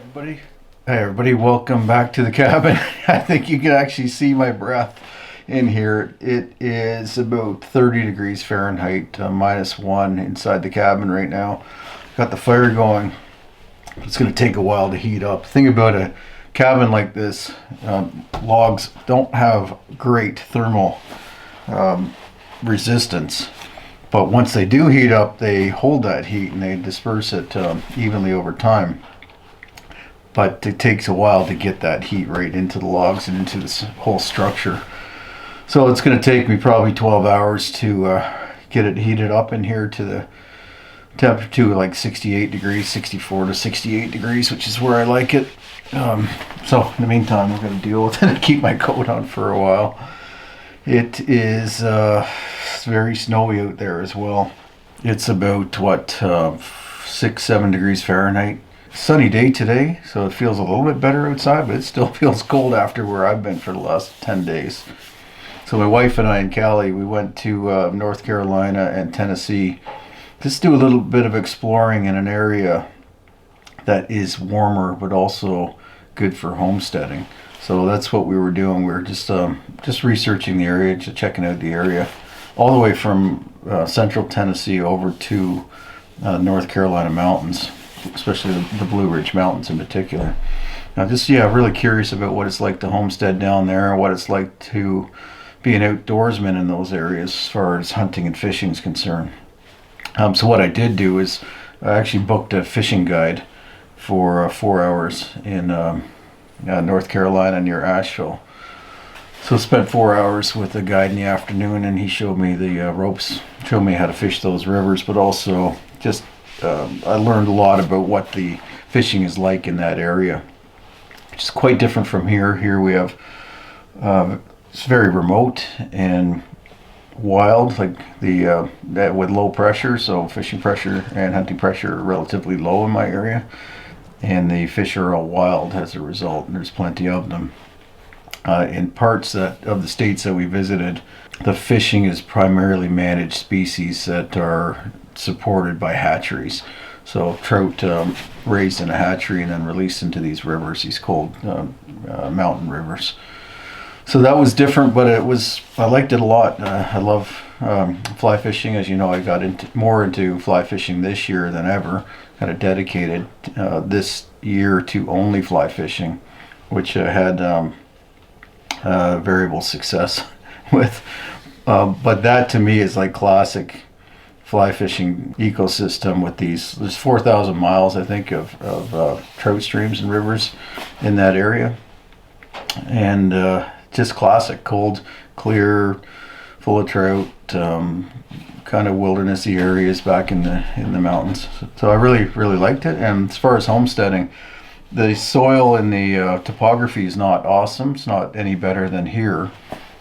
Everybody. Hey everybody, welcome back to the cabin. I think you can actually see my breath in here. It is about 30 degrees Fahrenheit, -1 inside the cabin right now. Got the fire going. It's going to take a while to heat up. The thing about a cabin like this, logs don't have great thermal resistance. But once they do heat up, they hold that heat and they disperse it evenly over time. But it takes a while to get that heat right into the logs and into this whole structure. So it's going to take me probably 12 hours to get it heated up in here to the temperature to like 68 degrees, 64 to 68 degrees, which is where I like it. So in the meantime, I'm going to deal with it and keep my coat on for a while. It is it's very snowy out there as well. It's about 6-7 degrees Fahrenheit. Sunny day today, so it feels a little bit better outside, but it still feels cold after where I've been for the last 10 days. So my wife and I in Cali, we went to North Carolina and Tennessee just do a little bit of exploring in an area that is warmer but also good for homesteading. So that's what we were doing. We were just researching the area, just checking out the area, all the way from central Tennessee over to North Carolina mountains, especially the Blue Ridge Mountains in particular. Now really curious about what it's like to homestead down there, what it's like to be an outdoorsman in those areas as far as hunting and fishing is concerned. So what I did do is I actually booked a fishing guide for 4 hours in North Carolina near Asheville. So I spent 4 hours with the guide in the afternoon, and he showed me the ropes, showed me how to fish those rivers, but also just I learned a lot about what the fishing is like in that area, which is quite different from here. Here we have it's very remote and wild, like that with low pressure. So fishing pressure and hunting pressure are relatively low in my area, and the fish are all wild as a result. And there's plenty of them. In parts of the states that we visited, the fishing is primarily managed species that are supported by hatcheries. So trout raised in a hatchery and then released into these rivers, these cold mountain rivers. So that was different, but I liked it a lot. I love fly fishing. As you know, I got more into fly fishing this year than ever. Kind of dedicated this year to only fly fishing, which I had variable success with. But that to me is like classic fly fishing ecosystem with there's 4,000 miles, I think, of trout streams and rivers in that area. And just classic, cold, clear, full of trout, kind of wildernessy areas back in the mountains. So I really liked it. And as far as homesteading, the soil and the topography is not awesome. It's not any better than here.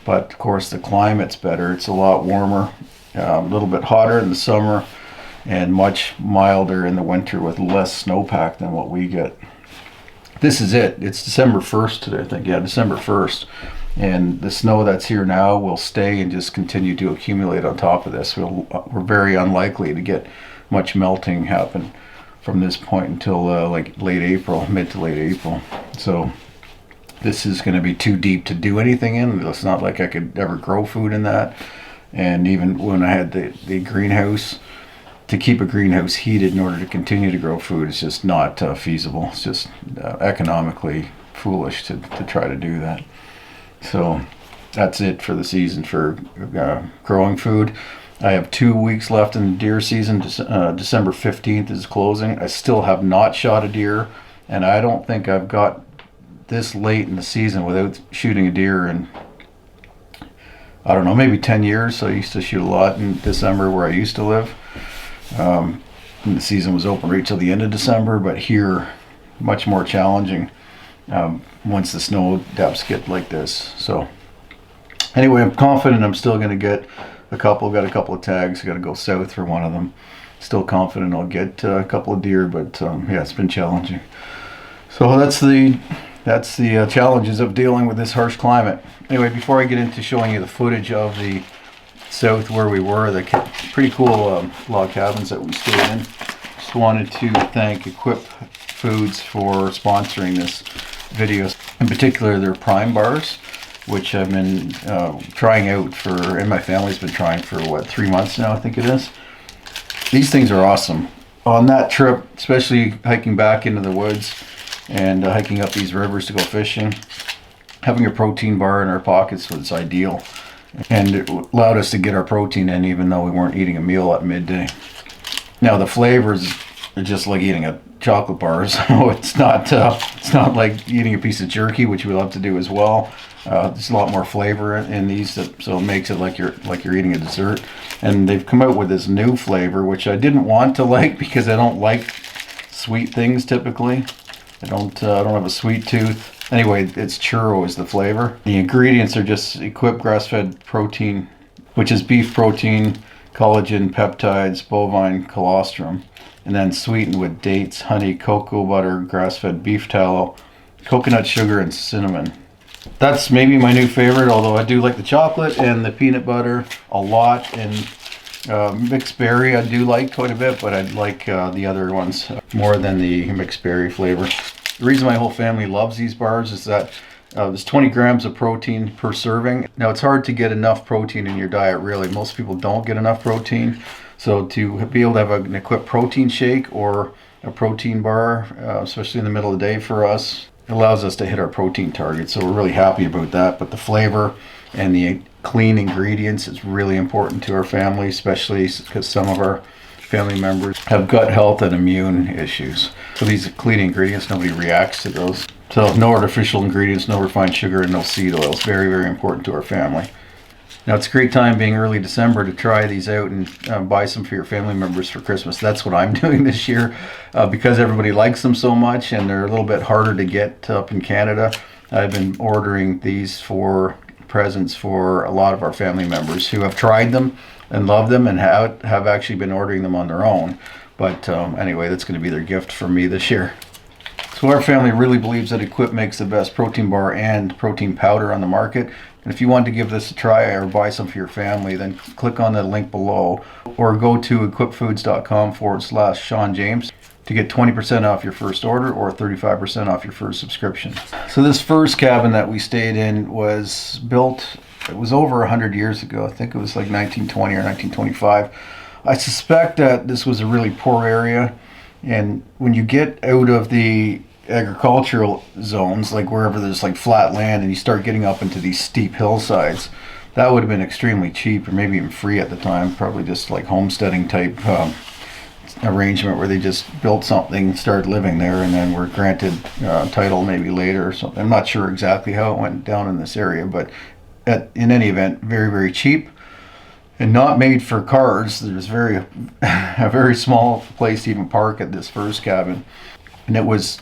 But of course the climate's better. It's a lot warmer, a little bit hotter in the summer, and much milder in the winter with less snowpack than what we get. This is it. It's December 1st today, I think. Yeah, December 1st. And the snow that's here now will stay and just continue to accumulate on top of this. We're very unlikely to get much melting happen from this point until like late April, mid to late April. So this is going to be too deep to do anything in. It's not like I could ever grow food in that. And even when I had the greenhouse, to keep a greenhouse heated in order to continue to grow food is just not feasible. It's just economically foolish to try to do that. So that's it for the season for growing food. I have 2 weeks left in the deer season. December 15th is closing. I still have not shot a deer, and I don't think I've got this late in the season without shooting a deer in, I don't know, maybe 10 years. So I used to shoot a lot in December where I used to live. And the season was open right till the end of December, but here, much more challenging once the snow depths get like this. So anyway, I'm confident I'm still going to get got a couple of tags. I got to go south for one of them. Still confident I'll get a couple of deer, but yeah, it's been challenging. So that's the challenges of dealing with this harsh climate. Anyway, before I get into showing you the footage of the south where we were, the pretty cool log cabins that we stayed in. Just wanted to thank Equip Foods for sponsoring this video. In particular, their Prime bars, which I've been trying out for, and my family's been trying for, what, 3 months now, I think it is. These things are awesome. On that trip, especially hiking back into the woods and hiking up these rivers to go fishing, having a protein bar in our pockets was ideal. And it allowed us to get our protein in even though we weren't eating a meal at midday. Now the flavors are just like eating a chocolate bar, so it's not like eating a piece of jerky, which we love to do as well. There's a lot more flavor in these, so it makes it like you're eating a dessert. And they've come out with this new flavor, which I didn't want to like because I don't like sweet things typically. I don't have a sweet tooth. Anyway, it's churro is the flavor. The ingredients are just Equip grass-fed protein, which is beef protein, collagen, peptides, bovine colostrum, and then sweetened with dates, honey, cocoa butter, grass-fed beef tallow, coconut sugar, and cinnamon. That's maybe my new favorite, although I do like the chocolate and the peanut butter a lot, and mixed berry I do like quite a bit, but I like the other ones more than the mixed berry flavor. The reason my whole family loves these bars is that there's 20 grams of protein per serving. Now it's hard to get enough protein in your diet, really. Most people don't get enough protein. So to be able to have an Equip protein shake or a protein bar, especially in the middle of the day for us, it allows us to hit our protein target. So we're really happy about that. But the flavor and the clean ingredients is really important to our family, especially because some of our family members have gut health and immune issues. So these clean ingredients, nobody reacts to those. So no artificial ingredients, no refined sugar, and no seed oils. Very, very important to our family. Now it's a great time being early December to try these out and buy some for your family members for Christmas. That's what I'm doing this year because everybody likes them so much and they're a little bit harder to get up in Canada. I've been ordering these for presents for a lot of our family members who have tried them and love them and have actually been ordering them on their own. But anyway, that's going to be their gift for me this year. So our family really believes that Equip makes the best protein bar and protein powder on the market. And if you want to give this a try or buy some for your family, then click on the link below or go to equipfoods.com/Shawn James to get 20% off your first order or 35% off your first subscription. So this first cabin that we stayed in was built, it was over 100 years ago. I think it was like 1920 or 1925. I suspect that this was a really poor area. And when you get out of the agricultural zones, like wherever there's like flat land and you start getting up into these steep hillsides, that would have been extremely cheap or maybe even free at the time. Probably just like homesteading type arrangement where they just built something, started living there, and then were granted title maybe later or something. I'm not sure exactly how it went down in this area, but in any event, very, very cheap and not made for cars. There's a very small place to even park at this first cabin, and it was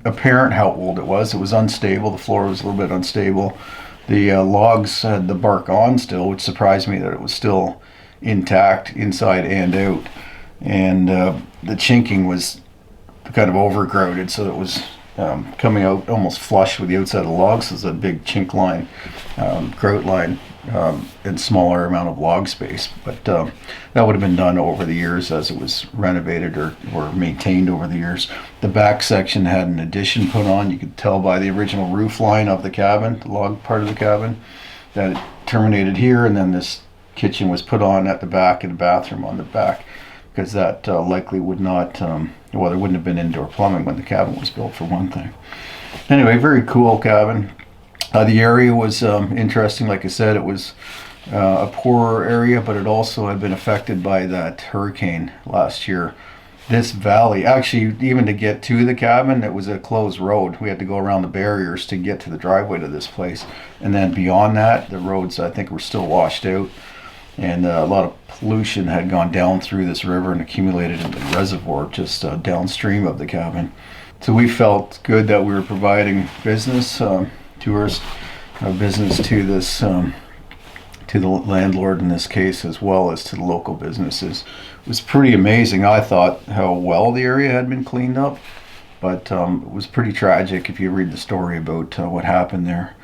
apparent how old it was. It was unstable. The floor was a little bit unstable. The logs had the bark on still, which surprised me that it was still intact inside and out. And the chinking was kind of overgrouted, so it was coming out almost flush with the outside of the logs. So there's a big chink line, grout line, and smaller amount of log space. But that would have been done over the years as it was renovated or maintained over the years. The back section had an addition put on. You could tell by the original roof line of the cabin, the log part of the cabin, that it terminated here, and then this kitchen was put on at the back and a bathroom on the back, because that likely would not, there wouldn't have been indoor plumbing when the cabin was built, for one thing. Anyway, very cool cabin. The area was interesting. Like I said, it was a poorer area, but it also had been affected by that hurricane last year. This valley, actually, even to get to the cabin, it was a closed road. We had to go around the barriers to get to the driveway to this place. And then beyond that, the roads, I think, were still washed out. And a lot of pollution had gone down through this river and accumulated in the reservoir just downstream of the cabin. So we felt good that we were providing business, tourist business to this, to the landlord in this case, as well as to the local businesses. It was pretty amazing, I thought, how well the area had been cleaned up. But it was pretty tragic if you read the story about what happened there.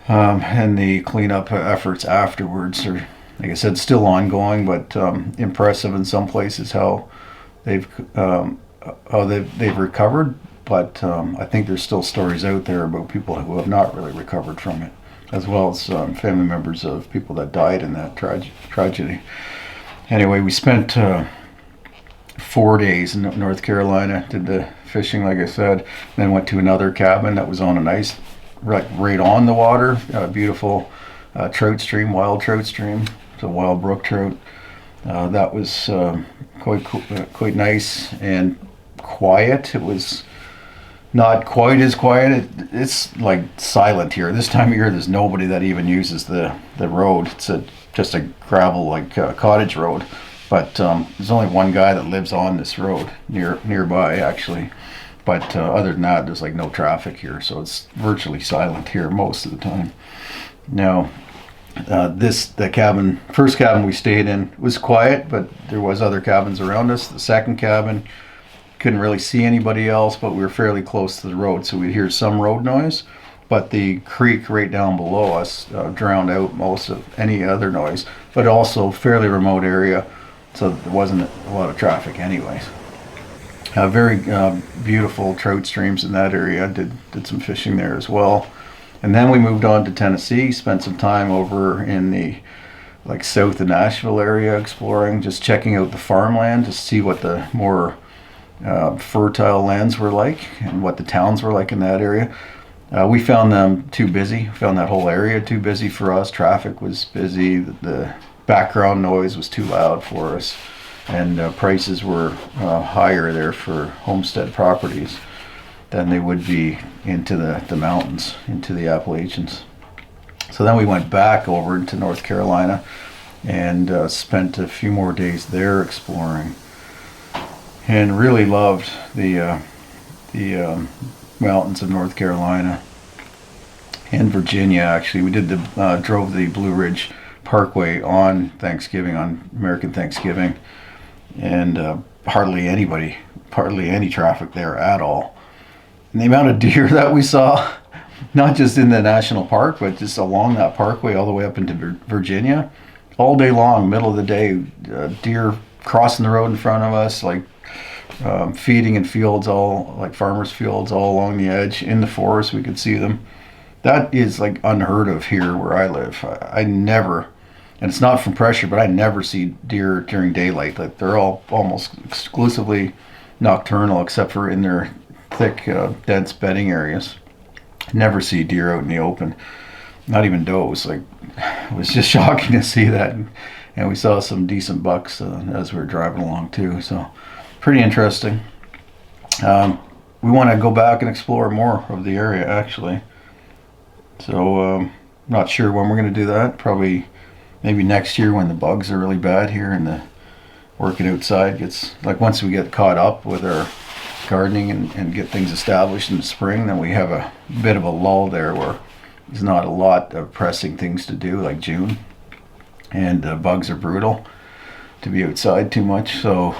And the cleanup efforts afterwards are, like I said, still ongoing, but impressive in some places how they've they've recovered, but I think there's still stories out there about people who have not really recovered from it, as well as family members of people that died in that tragedy. Anyway, we spent 4 days in North Carolina, did the fishing, like I said, then went to another cabin that was on an ice, right on the water, beautiful trout stream, wild trout stream, so wild brook trout. That was quite nice and quiet. It was not quite as quiet. It's like silent here. This time of year, there's nobody that even uses the road. It's just a gravel, like cottage road. But there's only one guy that lives on this road nearby, actually. But other than that, there's like no traffic here, so it's virtually silent here most of the time. Now, the first cabin we stayed in was quiet, but there was other cabins around us. The second cabin, couldn't really see anybody else, but we were fairly close to the road, so we'd hear some road noise. But the creek right down below us drowned out most of any other noise, but also fairly remote area, so there wasn't a lot of traffic anyways. Very beautiful trout streams in that area. Did some fishing there as well. And then we moved on to Tennessee, spent some time over in the south of Nashville area exploring, just checking out the farmland to see what the more fertile lands were like and what the towns were like in that area. We found them too busy, found that whole area too busy for us. Traffic was busy, the background noise was too loud for us, and prices were higher there for homestead properties than they would be into the mountains, into the Appalachians. So then we went back over into North Carolina and spent a few more days there exploring, and really loved the mountains of North Carolina and Virginia. Actually, we drove the Blue Ridge Parkway on Thanksgiving, on American Thanksgiving, and hardly any traffic there at all. And the amount of deer that we saw, not just in the national park, but just along that parkway all the way up into Virginia, all day long, middle of the day, deer crossing the road in front of us, feeding in fields, all like farmers' fields, all along the edge. In the forest, we could see them. That is like unheard of here where I live. I never, and it's not from pressure, but I never see deer during daylight. Like, they're all almost exclusively nocturnal, except for in their thick, dense bedding areas. Never see deer out in the open, not even does. It was just shocking to see that, and we saw some decent bucks as we were driving along too. So pretty interesting. We want to go back and explore more of the area, actually. So not sure when we're going to do that. Probably maybe next year when the bugs are really bad here and the working outside gets, once we get caught up with our gardening and get things established in the spring, then we have a bit of a lull there where there's not a lot of pressing things to do, like June, and bugs are brutal to be outside too much. So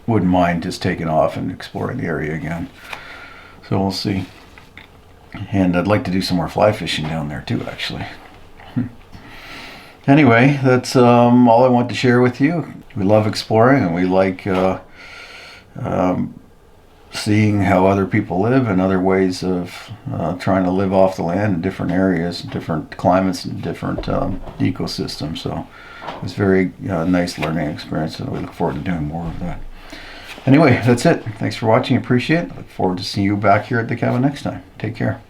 wouldn't mind just taking off and exploring the area again. So we'll see. And I'd like to do some more fly fishing down there too, actually. Anyway, that's all I want to share with you. We love exploring, and we like seeing how other people live and other ways of trying to live off the land in different areas, different climates, and different ecosystems. So it was a very nice learning experience, and we look forward to doing more of that. Anyway, that's it. Thanks for watching. Appreciate it. Look forward to seeing you back here at the cabin next time. Take care.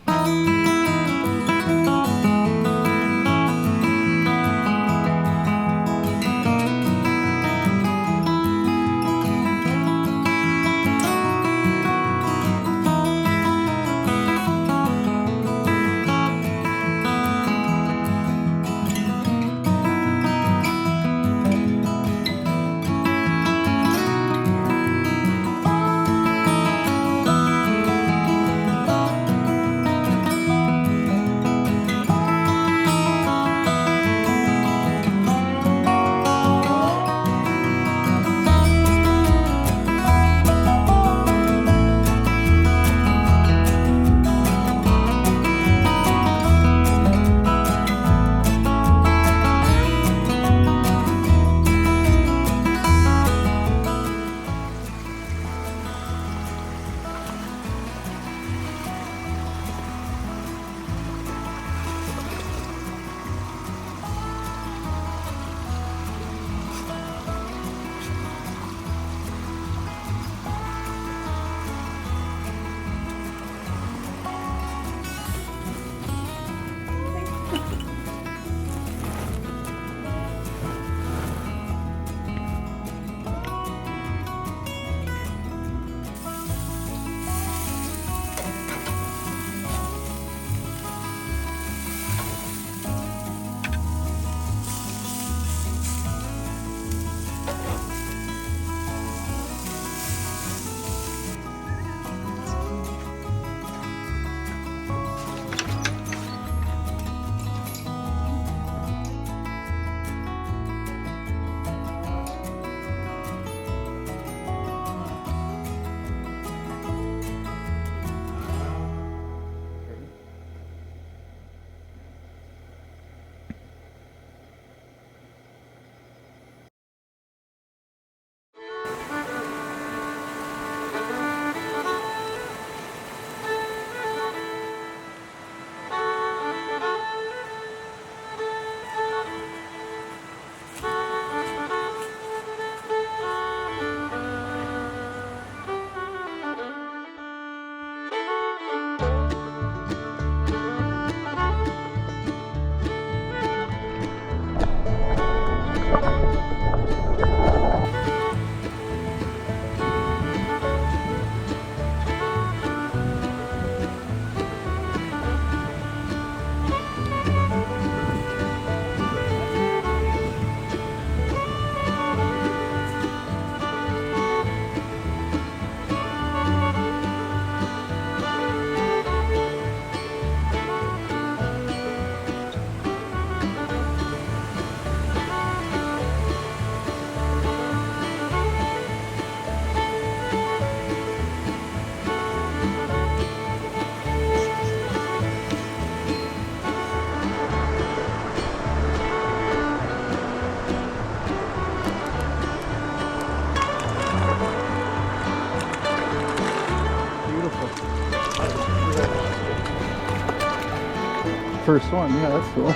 first one. Yeah, that's cool.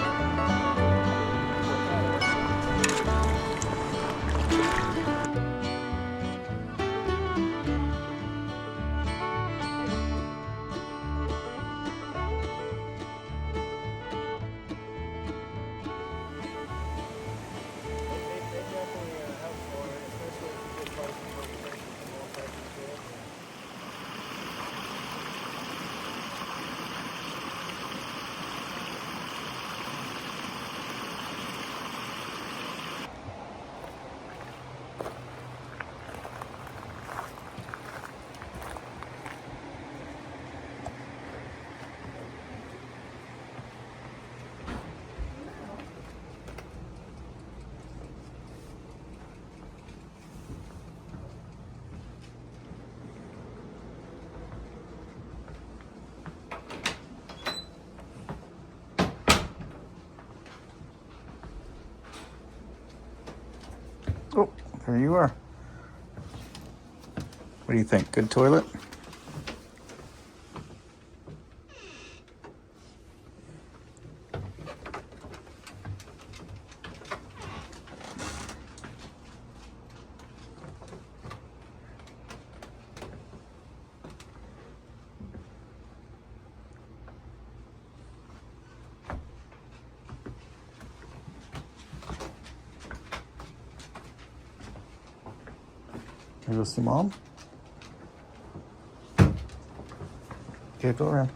Oh, there you are. What do you think? Good toilet? Here goes the mom. Okay, go around.